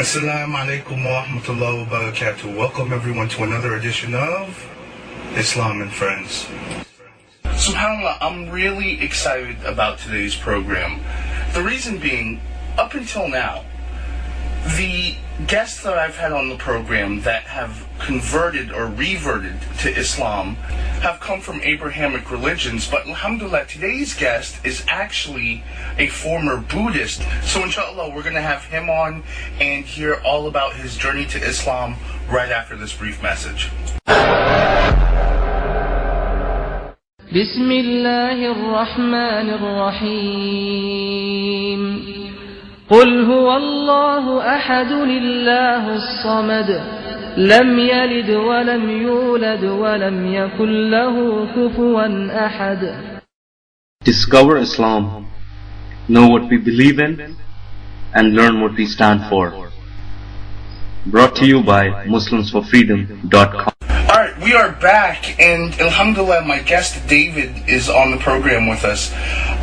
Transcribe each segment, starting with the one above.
Assalamu alaikum wa rahmatullahi wa barakatuh. Welcome everyone to another edition of Islam and Friends. SubhanAllah, I'm really excited about today's program. The reason being, up until now, the guests that I've had on the program that have converted or reverted to Islam have come from Abrahamic religions, but alhamdulillah, today's guest is actually a former Buddhist. So inshallah, we're going to have him on and hear all about his journey to Islam right after this brief message. بسم الله الرحمن الرحيم قل هو الله أحد لله الصمد لم يلد ولم يولد ولم يكن له كفوا أحد. Discover Islam, know what we believe in, and learn what we stand for. Brought to you by MuslimsForFreedom.com. Alright, we are back, and alhamdulillah, my guest David is on the program with us.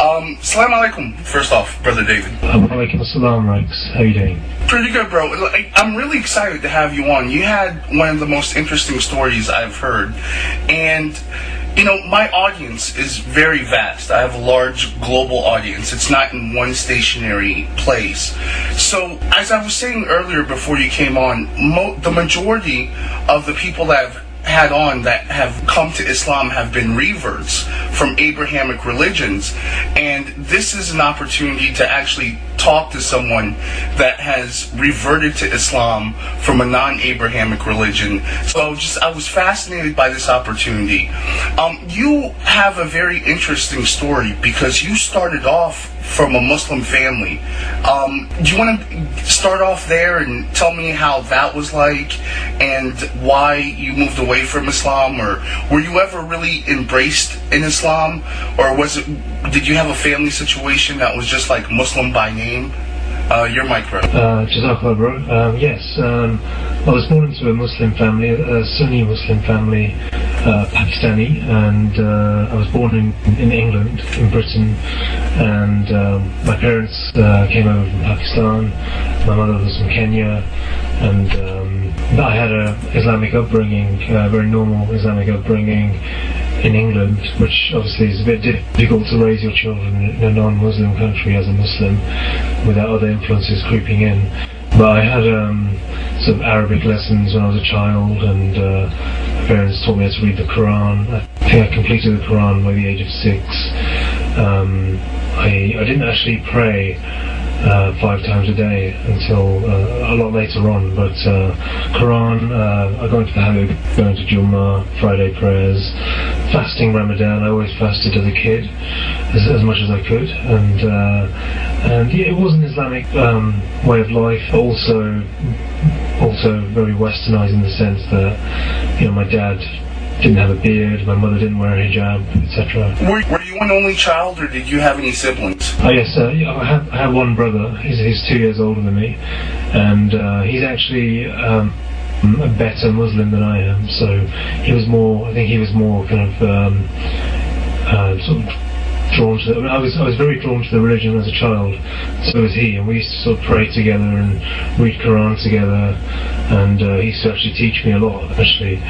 Assalamu alaikum, first off, brother David. Alaikum assalam, Rex. How you doing? Pretty good, bro. I'm really excited to have you on. You had one of the most interesting stories I've heard, and you know, my audience is very vast. I have a large global audience. It's not in one stationary place. So, as I was saying earlier before you came on, the majority of the people that I've had on that have come to Islam have been reverts from Abrahamic religions, and this is an opportunity to actually talk to someone that has reverted to Islam from a non-Abrahamic religion. So I was fascinated by this opportunity. You have a very interesting story because you started off from a Muslim family. Do you want to start off there and tell me how that was like and why you moved away from Islam, or were you ever really embraced in Islam, or did you have a family situation that was just like Muslim by name? Your mic, bro. Jazakallah, bro. Yes, I was born into a Muslim family, a Sunni Muslim family, Pakistani, and I was born in England, in Britain, and my parents came over from Pakistan. My mother was from Kenya, and I had a Islamic upbringing, very normal Islamic upbringing in England, which obviously is a bit difficult to raise your children in a non-Muslim country as a Muslim without other influences creeping in. But I had some Arabic lessons when I was a child, and my parents taught me how to read the Quran. I think I completed the Quran by the age of 6. I didn't actually pray 5 times a day until a lot later on, but Quran, I got into the habit of going to Jummah, Friday prayers, fasting Ramadan. I always fasted as a kid, as much as I could, and yeah, it was an Islamic way of life, but also very westernized in the sense that, you know, my dad didn't have a beard, my mother didn't wear a hijab, etc. Were you an only child, or did you have any siblings? Oh yes, yeah, I have one brother. He's 2 years older than me, and he's actually a better Muslim than I am. So he was more. I think he was more kind of sort of drawn to. I was very drawn to the religion as a child. So was he, and we used to sort of pray together and read Quran together. And he used to actually teach me a lot, actually.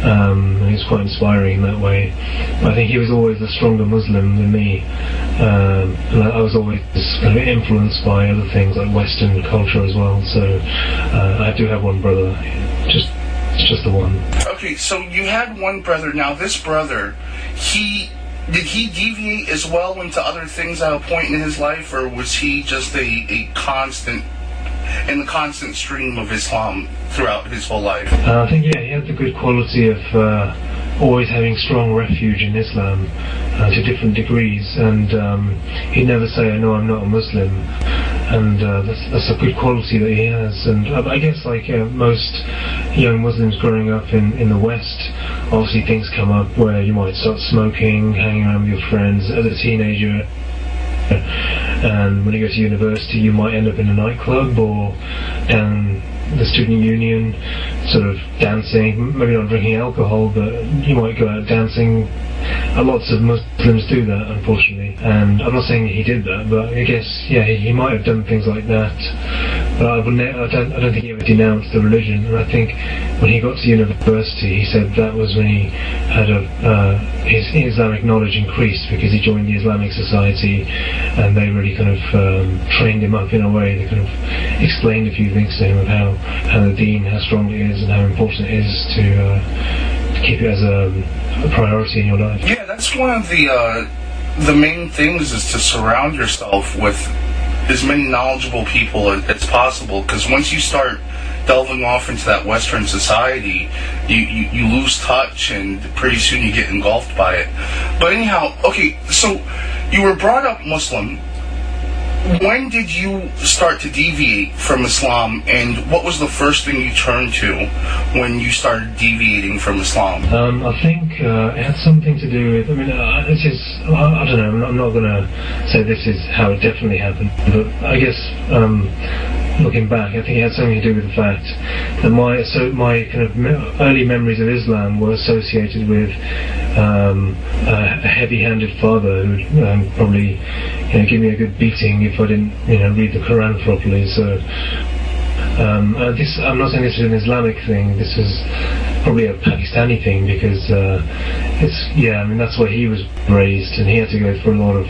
And he was quite inspiring in that way. But I think he was always a stronger Muslim than me. And I was always kind of influenced by other things like Western culture as well. So I do have one brother, just the one. Okay, so you had one brother. Now this brother, did he deviate as well into other things at a point in his life, or was he just a constant in the constant stream of Islam throughout his whole life? I think, yeah, he had the good quality of always having strong refuge in Islam to different degrees, and he'd never say, "No, I'm not a Muslim," and that's a good quality that he has. And I guess, like most young Muslims growing up in the West, obviously things come up where you might start smoking, hanging around with your friends as a teenager. And when you go to university, you might end up in a nightclub or down the student union, sort of dancing, maybe not drinking alcohol, but you might go out dancing. Lots of Muslims do that, unfortunately, and I'm not saying he did that, but I guess, yeah, he might have done things like that But I don't think he ever denounced the religion. And I think when he got to university, he said that was when he had his Islamic knowledge increased, because he joined the Islamic Society, and they really kind of trained him up in a way. They kind of explained a few things to him of how the deen, how strong it is, and how important it is to keep it as a priority in your life. Yeah, that's one of the main things, is to surround yourself with as many knowledgeable people as possible, because once you start delving off into that Western society, you lose touch, and pretty soon you get engulfed by it. But anyhow, okay, so you were brought up Muslim. When did you start to deviate from Islam, and what was the first thing you turned to when you started deviating from Islam? I think it had something to do with, I mean, I don't know, I'm not going to say this is how it definitely happened, but I guess looking back, I think it had something to do with the fact that my kind of early memories of Islam were associated with a heavy-handed father who would probably give me a good beating if I didn't read the Quran properly. So I'm not saying this is an Islamic thing. This is probably a Pakistani thing, because that's where he was raised, and he had to go through a lot of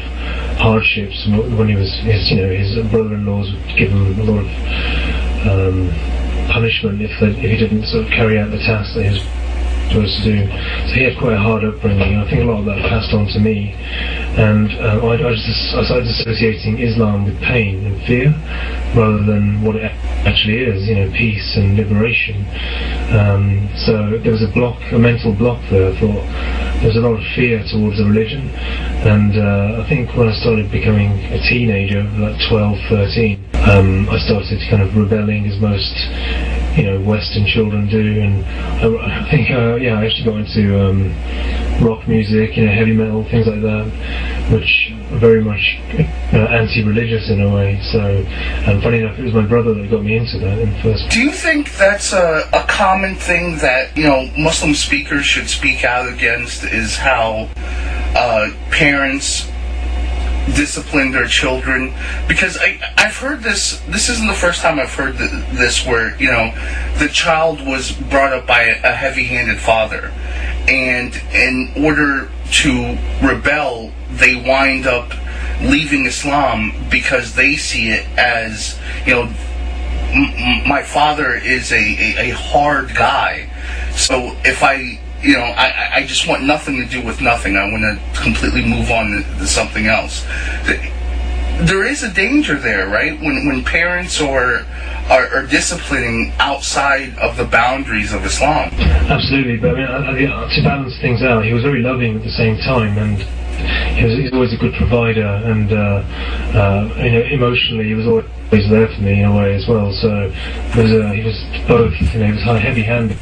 hardships when he was his brother-in-laws would give him a lot of punishment if he didn't sort of carry out the task that he was supposed to do. So he had quite a hard upbringing, and I think a lot of that passed on to me. And I started associating Islam with pain and fear, rather than what it actually is, peace and liberation. So there was a mental block there. I thought there was a lot of fear towards the religion, and I think when I started becoming a teenager, like 12, 13, I started kind of rebelling, as most Western children do, and I think I actually got into rock music, heavy metal, things like that, which are very much anti-religious in a way. So, and funny enough, it was my brother that got me into that in the first. Do you think that's a common thing that Muslim speakers should speak out against, is how parents discipline their children? Because I've heard this isn't the first time I've heard this, where the child was brought up by a heavy-handed father, and in order to rebel, they wind up leaving Islam because they see it as, my father is a hard guy, so if I just want nothing to do with nothing. I want to completely move on to something else. There is a danger there, right? When parents are disciplining outside of the boundaries of Islam. Absolutely, but I mean, to balance things out, he was very loving at the same time, and he's always a good provider, and emotionally he was always there for me in a way as well. So he was both. He was heavy-handed,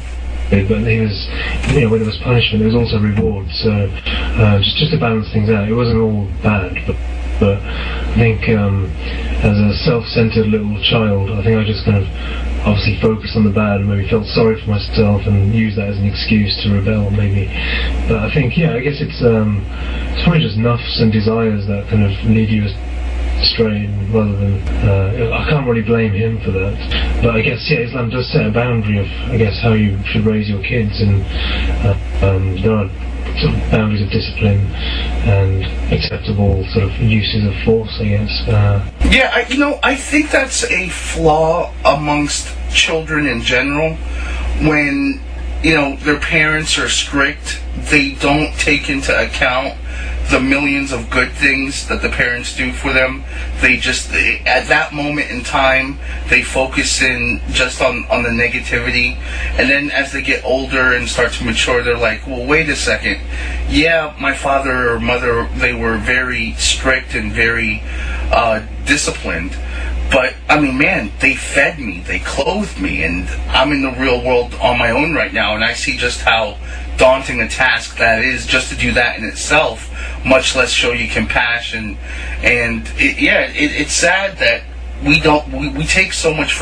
but he was, when there was punishment, there was also reward. So just to balance things out, it wasn't all bad, but I think as a self-centered little child, I think I just kind of obviously focused on the bad and maybe felt sorry for myself and used that as an excuse to rebel, maybe. But I think, I guess it's probably just nafs and desires that kind of lead you astray, rather than I can't really blame him for that. But I guess Islam does set a boundary of how you should raise your kids, and there are sort of boundaries of discipline and acceptable sort of uses of force, I guess. I think that's a flaw amongst children in general. When their parents are strict, they don't take into account the millions of good things that the parents do for them. They just, at that moment in time, they focus in just on the negativity, and then as they get older and start to mature, they're like, well, wait a second, my father or mother, they were very strict and very disciplined, but I mean, man, they fed me, they clothed me, and I'm in the real world on my own right now, and I see just how daunting a task that is, just to do that in itself, much less show you compassion. And it's sad that we take so much for